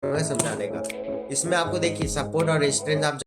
मैं समझाने का। इसमें आपको देखिए सपोर्ट और रेजिस्टेंस आप।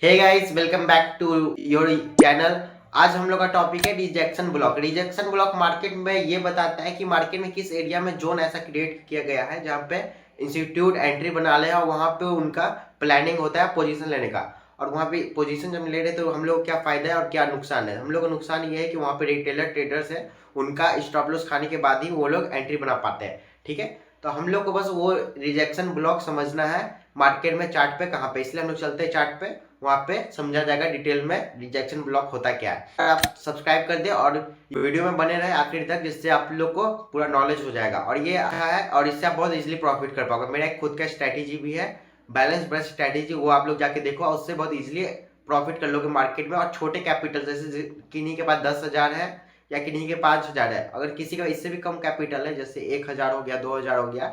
Hey guys, welcome back to your channel. आज हम लोग का टॉपिक है rejection block. Rejection block market में ये बताता है कि मार्केट में किस एरिया में जोन ऐसा क्रिएट किया गया है जहाँ पे इंस्टीट्यूट एंट्री बना ले और वहाँ पे उनका प्लानिंग होता है पोजीशन लेने का। और वहाँ पे पोजीशन जब ले रहे तो हम लोग क्या फायदा है और क्या नुकसान है। हम लोग का नुकसान ये है कि वहाँ पे रिटेलर ट्रेडर्स है, उनका स्टॉप लॉस खाने के बाद ही वो लोग एंट्री बना पाते हैं। ठीक है, तो हम लोग को बस वो रिजेक्शन ब्लॉक समझना है मार्केट में चार्ट पे कहाँ पे। इसलिए हम लोग चलते हैं चार्ट पे, वहां पे समझा जाएगा डिटेल में रिजेक्शन ब्लॉक होता क्या है। आप सब्सक्राइब कर दे और वीडियो में बने रहे आखिर तक, जिससे आप लोग को पूरा नॉलेज हो जाएगा। और ये अच्छा है और इससे आप बहुत इजीली प्रॉफिट कर पाओगे। मेरा एक खुद का स्ट्रैटेजी भी है, बैलेंस ब्रश स्ट्रैटेजी, वो आप लोग जाके देखो और उससे बहुत इजीली प्रॉफिट कर लोगे मार्केट में। और छोटे कैपिटल जैसे किन्हीं के पास 10,000 है या किन्हीं के 5,000 है, अगर किसी का इससे भी कम कैपिटल है जैसे 1,000 हो गया, 2,000 हो गया,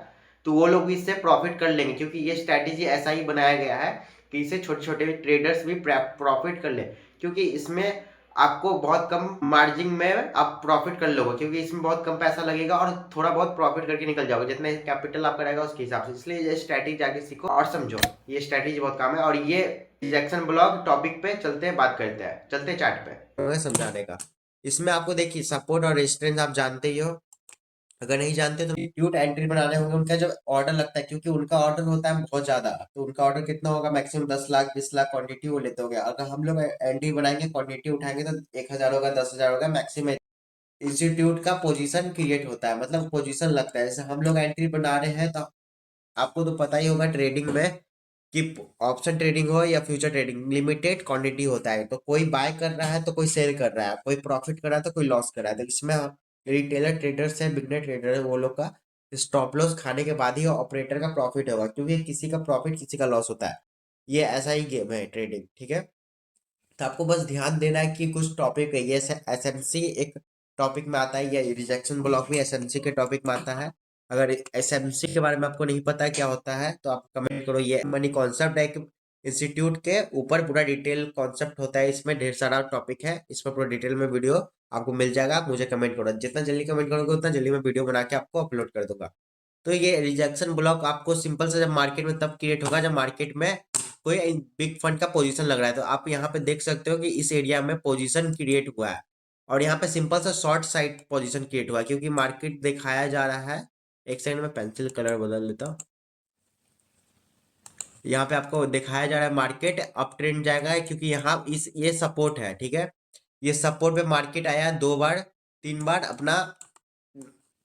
तो वो लोग भी इससे प्रॉफिट कर लेंगे। क्योंकि ये स्ट्रैटेजी ऐसा ही बनाया गया है कि इससे छोटे छोटे ट्रेडर्स भी प्रॉफिट कर ले। क्योंकि इसमें आपको बहुत कम मार्जिन में आप प्रॉफिट कर लोगे, क्योंकि इसमें बहुत कम पैसा लगेगा और थोड़ा बहुत प्रॉफिट करके निकल जाओगे जितना कैपिटल आपका रहेगा उसके हिसाब से। इसलिए ये स्ट्रैटेजी जाके सीखो और समझो, ये स्ट्रैटेजी बहुत काम है। और ये रिजेक्शन ब्लॉग टॉपिक पे चलते हैं, बात करते हैं, चलते हैं चार्ट पे मैं समझाने का। इसमें आपको देखिए सपोर्ट और रेजिस्टेंस आप जानते ही हो। अगर नहीं जानते तो इंस्टीट्यूट एंट्री बनाने होंगे, उनका जब ऑर्डर लगता है, क्योंकि उनका ऑर्डर होता है बहुत ज्यादा, तो उनका ऑर्डर कितना होगा, मैक्सिमम 10 लाख 20 लाख क्वांटिटी वो लेते होंगे। अगर हम लोग एंट्री बनाएंगे क्वांटिटी उठाएंगे तो 1,000 होगा, 10,000 होगा मैक्सिमम। इंस्टीट्यूट का पोजीशन क्रिएट होता है, मतलब पोजीशन लगता है। जैसे हम लोग एंट्री बना रहे हैं तो आपको तो पता ही होगा ट्रेडिंग में कि ऑप्शन ट्रेडिंग हो या फ्यूचर ट्रेडिंग, लिमिटेड क्वांटिटी होता है। तो कोई बाय कर रहा है तो कोई सेल कर रहा है, कोई प्रॉफिट कर रहा है तो कोई लॉस कर रहा है। तो इसमें रिटेलर ट्रेडर्स है, बिगनर ट्रेडर है, वो लोग का स्टॉप लॉस खाने के बाद ही ऑपरेटर का प्रॉफिट होगा, क्योंकि किसी का प्रॉफिट किसी का लॉस होता है। ये ऐसा ही गेम है ट्रेडिंग। ठीक है, तो आपको बस ध्यान देना है कि कुछ टॉपिक है, ये एसएमसी एक टॉपिक में आता है, या रिजेक्शन ब्लॉक भी एसएमसी के टॉपिक में आता है। अगर एसएमसी के बारे में आपको नहीं पता क्या होता है तो आप कमेंट करो। ये मनी कॉन्सेप्ट है, एक इंस्टीट्यूट के ऊपर पूरा डिटेल कॉन्सेप्ट होता है, इसमें ढेर सारा टॉपिक है, इसमें पूरा डिटेल में वीडियो आपको मिल जाएगा। आप मुझे कमेंट करो, जितना जल्दी कमेंट करोगे उतना जल्दी मैं वीडियो बना के आपको अपलोड कर दूंगा। तो ये रिजेक्शन ब्लॉक आपको सिंपल से जब मार्केट में तब क्रिएट होगा जब मार्केट में कोई बिग फंड का पोजीशन लग रहा है। तो आप यहाँ पे देख सकते हो कि इस एरिया में पोजीशन क्रिएट हुआ है और यहाँ पे सिंपल सा शॉर्ट साइड पोजीशन क्रिएट हुआ है, क्योंकि मार्केट दिखाया जा रहा है। एक सेकंड में पेंसिल कलर बदल लेता हूँ। यहाँ पे आपको दिखाया जा रहा है मार्केट अप ट्रेंड जाएगा है, क्योंकि यहाँ इस ये सपोर्ट है। ठीक है, ये सपोर्ट पे मार्केट आया 2 बार 3 बार अपना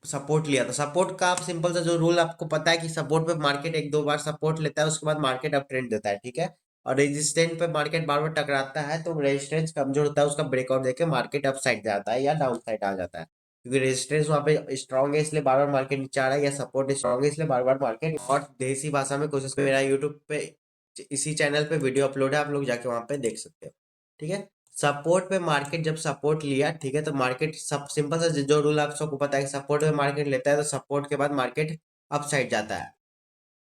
सपोर्ट लिया। तो सपोर्ट का आप सिंपल सा जो रूल आपको पता है कि सपोर्ट पे मार्केट 1-2 बार सपोर्ट लेता है, उसके बाद मार्केट अप ट्रेंड देता है। ठीक है, और रेजिस्टेंस पे मार्केट बार बार टकराता है, तो रेजिस्टेंस कमजोर होता है, उसका ब्रेकआउट देके मार्केट अप साइड जाता है या डाउन साइड आ जाता है। क्योंकि रेजिस्टेंस वहाँ पे स्ट्रांग है इसलिए बार बार मार्केट नीचे आ रहा है, या सपोर्ट स्ट्रांग है इसलिए बार बार मार्केट। और देसी भाषा में कोशिश मेरा यूट्यूब पे इसी चैनल पे वीडियो अपलोड है, आप लोग जाके वहाँ पे देख सकते हो। ठीक है, सपोर्ट पे मार्केट जब सपोर्ट लिया, ठीक है, तो मार्केट सब सिंपल सा जो रूल आप सबको पता है कि सपोर्ट पे मार्केट लेता है तो सपोर्ट के बाद मार्केट अप साइड जाता है।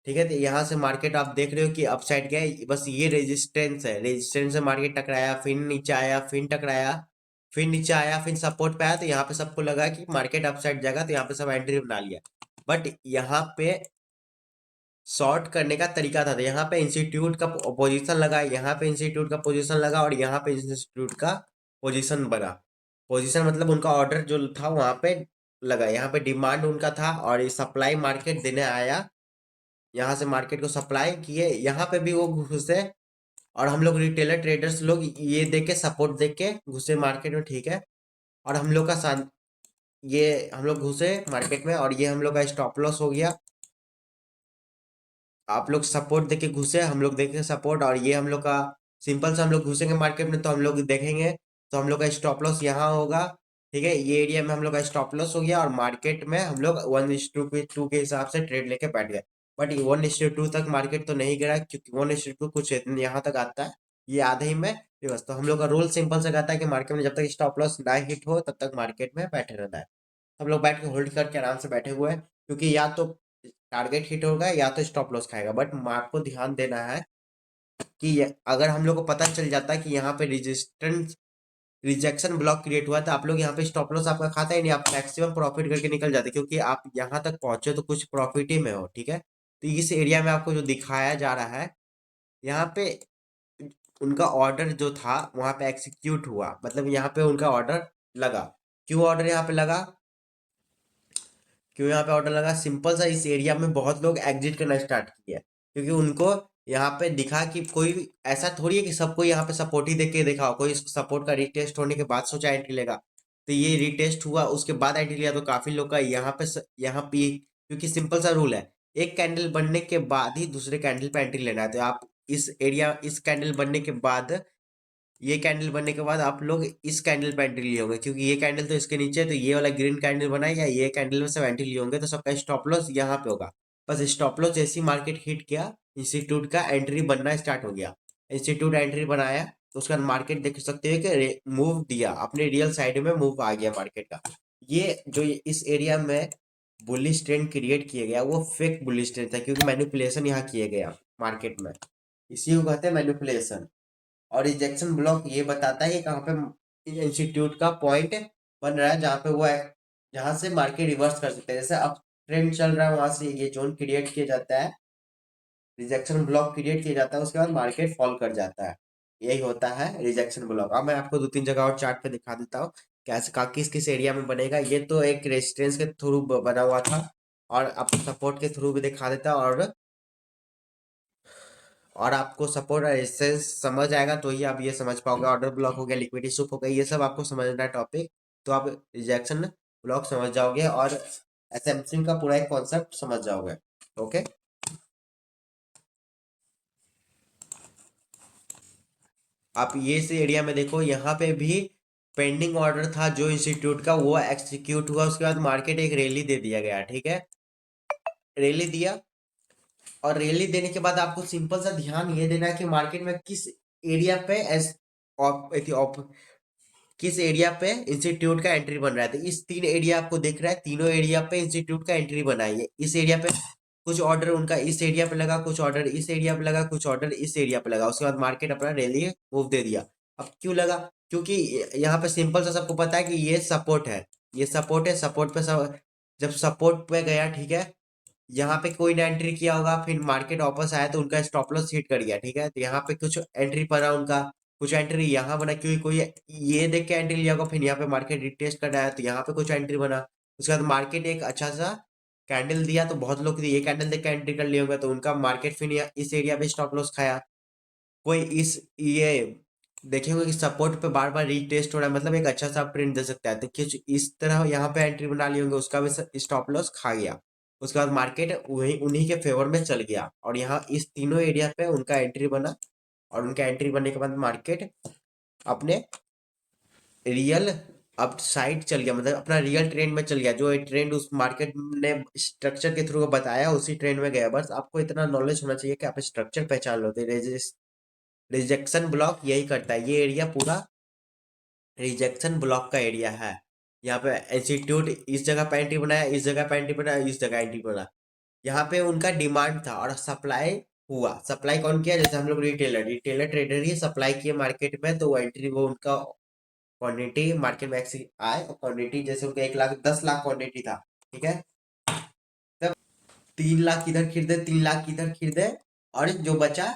ठीक है, तो यहाँ से मार्केट आप देख रहे हो कि अप साइड गया है, बस ये रेजिस्टेंस है। रेजिस्टेंस से मार्केट टकराया, फिर नीचे आया, फिर टकराया, फिर नीचे आया, फिर सपोर्ट पे आया, तो यहाँ पे सबको लगा कि मार्केट अप साइड जाएगा, तो यहाँ पे सब एंट्री बना लिया। बट यहाँ पे शॉर्ट करने का तरीका था। तो यहाँ पे इंस्टीट्यूट का पोजीशन लगा, यहाँ पे इंस्टीट्यूट का पोजीशन लगा और यहाँ पे इंस्टीट्यूट का पोजीशन बना। पोजीशन मतलब उनका ऑर्डर जो था वहां पे लगा, यहाँ पे डिमांड उनका था और ये सप्लाई मार्केट देने आया। यहाँ से मार्केट को सप्लाई किए, यहाँ पे भी वो घुसे और हम लोग रिटेलर ट्रेडर्स लोग ये देख के सपोर्ट देख के घुसे मार्केट में। ठीक है, और हम लोग का ये हम लोग घुसे मार्केट में और ये हम लोग का स्टॉप लॉस हो गया। आप लोग सपोर्ट देके घुसे, हम लोग देखेंगे सपोर्ट, और ये हम लोग का सिंपल से हम लोग घुसेंगे मार्केट में तो हम लोग देखेंगे, तो हम लोग का स्टॉप लॉस यहाँ होगा। ठीक है, ये एरिया में हम लोग का स्टॉप लॉस हो गया और मार्केट में हम लोग 1:2 के हिसाब से ट्रेड लेके बैठ गए। बट 1:2 तक मार्केट तो नहीं गिरा, क्योंकि 1:2 कुछ यहाँ तक आता है, ये आधे ही में रिवर्स। तो हम लोग का रूल सिंपल से कहता है कि मार्केट में जब तक स्टॉप लॉस ना हिट हो तब तक मार्केट में बैठे रहना है। हम लोग बैठ के होल्ड करके आराम से बैठे हुए हैं, क्योंकि या तो टारगेट हिट होगा या तो स्टॉप लॉस खाएगा। बट आपको ध्यान देना है कि अगर हम लोग को पता चल जाता है कि यहाँ पे रेजिस्टेंस रिजेक्शन ब्लॉक क्रिएट हुआ तो आप लोग यहाँ पे स्टॉप लॉस आपका खाता ही नहीं, आप मैक्सिमम प्रॉफिट करके निकल जाते, क्योंकि आप यहाँ तक पहुंचे तो कुछ प्रॉफिट ही में हो। ठीक है, तो इस एरिया में आपको जो दिखाया जा रहा है, यहाँ पे उनका ऑर्डर जो था वहां पे एक्सिक्यूट हुआ, मतलब यहाँ पे उनका ऑर्डर लगा। क्यों ऑर्डर यहाँ पे लगा? क्यों यहाँ पे ऑर्डर लगा? सिंपल सा, इस एरिया में बहुत लोग एग्जिट करना स्टार्ट किया, क्योंकि उनको यहाँ पे दिखा कि कोई ऐसा थोड़ी है कि सबको यहाँ पे सपोर्ट ही देख के देखा हो, कोई सपोर्ट का रिटेस्ट होने के बाद सोचा एंट्री लेगा। तो ये रिटेस्ट हुआ, उसके बाद एंट्री लिया, तो काफी लोग का यहाँ पे यहाँ पे, क्योंकि सिंपल सा रूल है, एक कैंडल बनने के बाद ही दूसरे कैंडल पे एंट्री लेना है। तो आप इस कैंडल बनने के बाद, ये कैंडल बनने के बाद आप लोग इस कैंडल पे एंट्री लिए होंगे, क्योंकि ये कैंडल तो इसके नीचे है, तो ये वाला ग्रीन कैंडल बना है, या ये कैंडल में सब एंट्री लिए होंगे, तो सबका स्टॉप लॉस यहाँ पे होगा। बस स्टॉप लॉस जैसी मार्केट हिट किया, इंस्टीट्यूट का एंट्री बनना स्टार्ट हो गया। इंस्टीट्यूट एंट्री बनाया, तो उसका मार्केट देख सकते हो कि मूव दिया, अपने रियल साइड में मूव आ गया मार्केट का। इस एरिया में बुलिश ट्रेंड क्रिएट किया गया, वो फेक बुलिश ट्रेंड था, क्योंकि मैनिपुलेशन यहाँ किया गया मार्केट में। इसी को कहते हैं मैनिपुलेशन। और रिजेक्शन ब्लॉक ये बताता है कि कहाँ पे इंस्टीट्यूट का पॉइंट बन रहा है, जहाँ पे वो है, जहाँ से मार्केट रिवर्स कर सकते हैं। जैसे अब ट्रेंड चल रहा है, वहां से ये जोन क्रिएट किया जाता है, रिजेक्शन ब्लॉक क्रिएट किया जाता है, उसके बाद मार्केट फॉल कर जाता है। यही होता है रिजेक्शन ब्लॉक। अब मैं आपको दो तीन जगह और चार्ट पे दिखा देता हूँ कैसे किस किस एरिया में बनेगा। ये तो एक रेजिस्टेंस के थ्रू बना हुआ था, और आपको सपोर्ट के थ्रू भी दिखा देता, और आपको सपोर्ट और रेजिस्टेंस समझ आएगा तो ही आप ये समझ पाओगे। ऑर्डर ब्लॉक हो गया, लिक्विडिटी स्विप हो गया, ये सब आपको समझना है टॉपिक, तो आप रिजेक्शन ब्लॉक समझ जाओगे और एसएमसी का पूरा एक कॉन्सेप्ट समझ जाओगे। ओके, आप ये से एरिया में देखो, यहाँ पे भी पेंडिंग ऑर्डर था जो इंस्टीट्यूट का, वो एक्सिक्यूट हुआ, उसके बाद मार्केट एक रैली दे दिया गया, ठीक है, रैली दिया। और रैली देने के बाद आपको सिंपल सा ध्यान ये देना है कि मार्केट में किस एरिया पे किस एरिया पे इंस्टीट्यूट का एंट्री बन रहा है। तो इस तीन एरिया आपको दिख रहा है, तीनों एरिया पे इंस्टीट्यूट का एंट्री बना है। इस एरिया पे कुछ ऑर्डर उनका इस एरिया पे लगा, कुछ ऑर्डर इस एरिया पे लगा, कुछ ऑर्डर इस एरिया पे लगा, उसके बाद मार्केट अपना रैली मूव दे दिया। अब क्यों लगा? क्योंकि यहाँ पे सिंपल सा सबको पता है कि ये सपोर्ट है, ये सपोर्ट है, सपोर्ट पे सब, जब सपोर्ट पे गया, ठीक है, यहाँ पे कोई ने एंट्री किया होगा, फिर मार्केट वापस आया तो उनका स्टॉप लॉस हिट कर गया, ठीक है, तो यहाँ पे कुछ एंट्री बना उनका, कुछ एंट्री यहाँ बना, क्योंकि कोई ये देख के एंट्री लिया होगा, फिर यहाँ पे मार्केट रिटेस्ट कर रहा है, तो यहाँ पे कुछ एंट्री बना। उसके बाद मार्केट एक अच्छा सा कैंडल दिया, तो बहुत लोग ये कैंडल देख के एंट्री कर लिए होंगे, तो उनका मार्केट फिर इस एरिया पे स्टॉप लॉस खाया। कोई इस ये देखे होंगे कि सपोर्ट पे बार बार रीटेस्ट हो रहा है, मतलब एक अच्छा सा प्रिंट दे सकता है, तो कुछ इस तरह यहाँ पे एंट्री बना लिए होंगे, उसका भी स्टॉप लॉस खा गया। उसके बाद मार्केट वही उन्हीं के फेवर में चल गया, और यहाँ इस तीनों एरिया पे उनका एंट्री बना, और उनका एंट्री बनने के बाद मार्केट अपने रियल अप साइड चल गया, मतलब अपना रियल ट्रेंड में चल गया, जो ट्रेंड उस मार्केट ने स्ट्रक्चर के थ्रू बताया उसी ट्रेंड में गया। बस आपको इतना नॉलेज होना चाहिए कि आप स्ट्रक्चर पहचान लो। रिजेक्शन ब्लॉक यही करता है, ये एरिया पूरा रिजेक्शन ब्लॉक का एरिया है। यहाँ पे इंस्टीट्यूट इस जगह पे एंट्री बनाया, इस जगह पे एंट्री बनाया, इस जगह एंट्री बना। यहाँ पे उनका डिमांड था और सप्लाई हुआ। सप्लाई कौन किया? जैसे हम लोग रिटेलर रिटेलर ट्रेडर ही सप्लाई किए मार्केट में, तो वो एंट्री, वो उनका क्वांटिटी मार्केट में आए, और क्वांटिटी जैसे उनका 1 लाख 10 लाख क्वांटिटी था, ठीक है, तब 3 लाख इधर खरीदे, 3 लाख इधर खरीदे, और जो बचा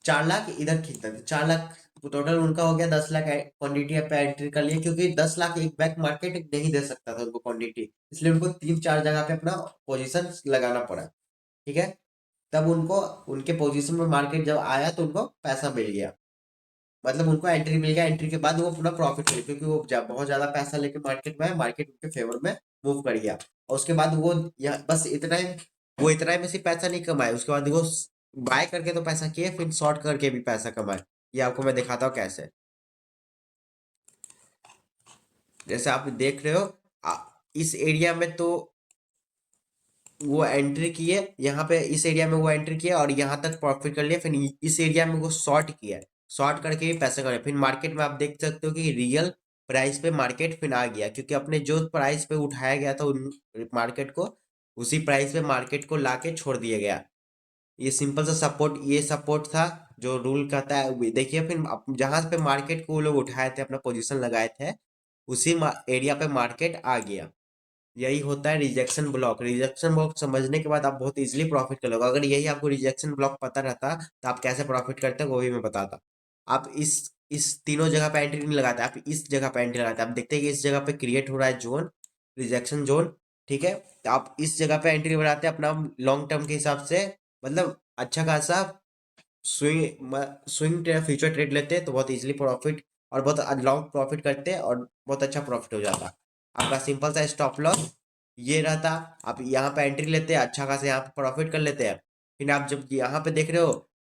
4 लाख इधर खींचता है, 4 लाख टोटल उनका हो गया। 10 लाख क्वांटिटी पे एंट्री कर लिया, क्योंकि 10 लाख एक बैक मार्केट नहीं दे सकता था उनको क्वांटिटी, इसलिए उनको तीन चार जगह पे अपना पोजीशन लगाना पड़ा, ठीक है। तब उनको उनके पोजीशन में मार्केट जब आया तो उनको पैसा मिल गया, मतलब उनको एंट्री मिल गया। एंट्री के बाद वो पूरा प्रॉफिट हुई, क्योंकि वो बहुत ज्यादा पैसा लेके मार्केट में, मार्केट उनके फेवर में मूव कर गया। और उसके बाद वो बस इतना ही, वो इतना ही में सिर्फ पैसा नहीं कमाए, उसके बाद वो बाय करके तो पैसा किए, फिर शॉर्ट करके भी पैसा कमाए। ये आपको मैं दिखाता हूँ कैसे। जैसे आप देख रहे हो, आ, इस एरिया में तो वो एंट्री किए, यहाँ पे इस एरिया में वो एंट्री किया और यहाँ तक प्रॉफिट कर लिया, फिर इस एरिया में वो शॉर्ट किया, शॉर्ट करके भी पैसा कमाया। फिर मार्केट में आप देख सकते हो कि रियल प्राइस पे मार्केट फिर आ गया, क्योंकि अपने जो प्राइस पे उठाया गया था उन मार्केट को, उसी प्राइस पे मार्केट को लाके छोड़ दिया गया। ये सिंपल सा सपोर्ट, ये सपोर्ट था जो रूल कहता है। देखिए, फिर जहां पे मार्केट को वो लोग उठाए थे, अपना पोजीशन लगाए थे, उसी एरिया पे मार्केट आ गया। यही होता है रिजेक्शन ब्लॉक। रिजेक्शन ब्लॉक समझने के बाद आप बहुत इजीली प्रॉफिट कर लोगे। अगर यही आपको रिजेक्शन ब्लॉक पता रहता तो आप कैसे प्रॉफिट करते वो भी मैं बताता। आप इस तीनों जगह पे एंट्री नहीं लगाते, आप इस जगह पे एंट्री लगाते। आप देखते हैं कि इस जगह पे क्रिएट हो रहा है जोन, रिजेक्शन जोन, ठीक है। तो आप इस जगह पे एंट्री बनाते हैं अपना लॉन्ग टर्म के हिसाब से, मतलब अच्छा खासा स्विंग फ्यूचर ट्रेड लेते हैं तो बहुत इजीली प्रॉफिट और बहुत लॉन्ग प्रॉफिट करते हैं और बहुत अच्छा प्रॉफिट हो जाता है। आपका सिंपल सा स्टॉप लॉस ये रहता। आप यहाँ पे एंट्री लेते हैं, अच्छा खासा यहाँ पे प्रॉफिट कर लेते हैं। फिर आप जब यहाँ पे देख रहे हो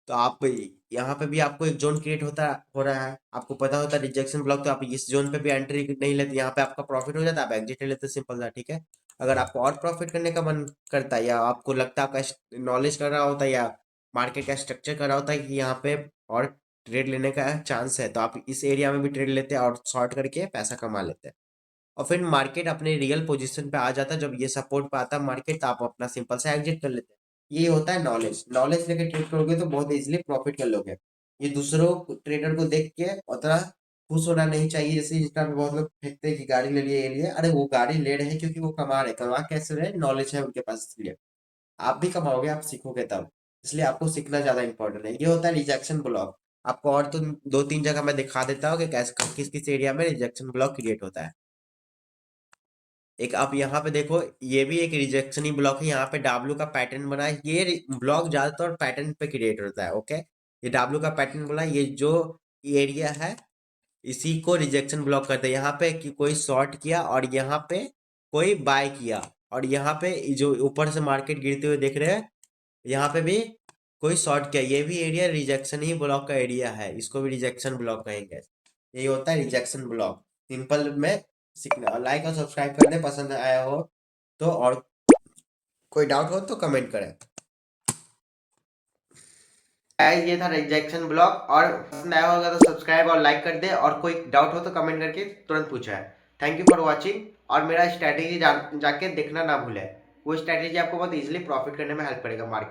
तो आप यहाँ पे भी आपको एक जोन क्रिएट होता हो रहा है, आपको पता होता है रिजेक्शन ब्लॉक, तो आप इस जोन पे भी एंट्री नहीं लेते, यहाँ पे आपका प्रॉफिट हो जाता है, आप एग्जिट ले लेते, सिंपल सा, ठीक है। अगर आपको और प्रॉफिट करने का मन करता है या आपको लगता है आपका नॉलेज कर रहा होता है या मार्केट का स्ट्रक्चर कर रहा होता है कि यहाँ पे और ट्रेड लेने का चांस है, तो आप इस एरिया में भी ट्रेड लेते हैं और शॉर्ट करके पैसा कमा लेते हैं। और फिर मार्केट अपने रियल पोजीशन पे आ जाता है, जब ये सपोर्ट पे आता है मार्केट तो आप अपना सिंपल सा एग्जिट कर लेते हैं। ये होता है नॉलेज। नॉलेज लेके ट्रेड करोगे तो बहुत इजीली प्रॉफिट कर लोगे। ये दूसरों ट्रेडर को देख के उतना खुश होना नहीं चाहिए। जैसे इंस्टा पे बहुत लोग फेंकते हैं कि गाड़ी ले लिए, ये लिए, अरे वो गाड़ी ले रहे हैं क्योंकि वो कमा रहे, कमा कैसे रहे, नॉलेज है उनके पास, इसलिए आप भी कमाओगे, आप सीखोगे तब। इसलिए आपको सीखना ज्यादा इंपॉर्टेंट है। ये होता है रिजेक्शन ब्लॉक। आपको और तो दो तीन जगह मैं दिखा देता हूँ कि कैसे किस किस एरिया में रिजेक्शन ब्लॉक क्रिएट होता है। एक आप यहाँ पे देखो, ये भी एक रिजेक्शन ही ब्लॉक है। यहाँ पे डब्ल्यू का पैटर्न बना है, ये ब्लॉक ज्यादातर पैटर्न पे क्रिएट होता है, ओके। ये डब्ल्यू का पैटर्न बोला, ये जो एरिया है इसी को रिजेक्शन ब्लॉक करते हैं। यहाँ पे कोई शॉर्ट किया और यहाँ पे कोई बाय किया, और यहाँ पे जो ऊपर से मार्केट गिरते हुए देख रहे हैं, यहाँ पे भी कोई शॉर्ट किया, ये भी एरिया रिजेक्शन ही ब्लॉक का एरिया है, इसको भी रिजेक्शन ब्लॉक कहेंगे। यही होता है रिजेक्शन ब्लॉक, सिंपल में सीखना। और लाइक और सब्सक्राइब कर दे पसंद आया हो तो, और कोई डाउट हो तो कमेंट करें। गाइस ये था रिजेक्शन ब्लॉक, और पसंद आया होगा तो सब्सक्राइब और लाइक कर दे, और कोई डाउट हो तो कमेंट करके तुरंत पूछा है। Thank you for watching. और मेरा स्ट्रैटेजी जाके देखना ना भूले, वो स्ट्रैटेजी आपको बहुत इजीली प्रॉफिट करने में हेल्प करेगा मार्केट।